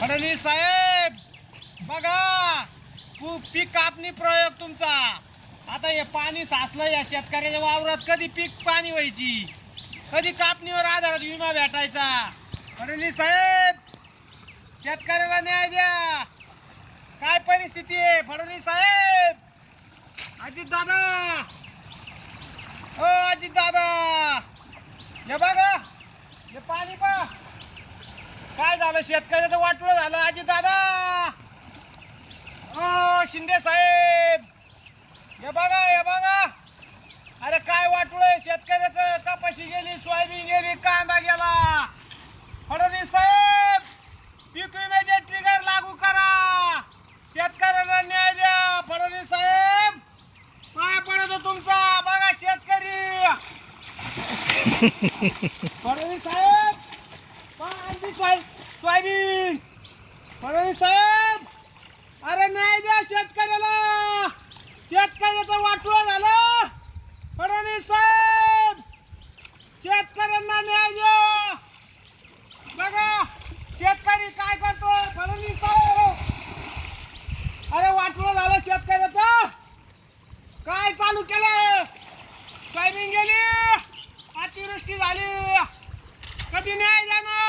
फडणवीस साहेब बघा पीक कापणी प्रयोग तुमचा। आता हे पाणी साचलं या शेतकऱ्याच्या वावरात, कधी पीक पाणी व्हायची, कधी कापणीवर आधारित विमा भेटायचा। फडणवीस साहेब शेतकऱ्याला न्याय द्या। काय परिस्थिती आहे फडणवीस साहेब? अजित दादा, ओ अजित दादा, हे बघा हे पाणी पहा काय झालं, शेतकऱ्याचं वाटोळं झालं। अजित दादा, ओ शिंदे साहेब, हे बघा हे बघा, अरे काय वाटोळं आहे शेतकऱ्याचं। कपाशी गेली, सोयाबीन गेली, कांदा गेला। फडणवीस साहेब पीक विम्याचे ट्रिगर लागू करा, शेतकऱ्यांना न्याय द्या। फडणवीस साहेब पाया पडतो तुमचा, बघा शेतकरी। फडणवीस साहेब सोयाबीन, फडणवीस साहेब अरे न्याय द्या शेतकऱ्याला, शेतकऱ्याचं वाटोळं झालं। फडणवीस साहेब शेतकऱ्यांना न्याय द्या। बघा शेतकरी काय करतो। फडणवीस साहेब अरे वाटोळं झालं शेतकऱ्याचं, काय चालू केलं, सोयाबीन गेली, अतिवृष्टी झाली, कधी न्याय देणार?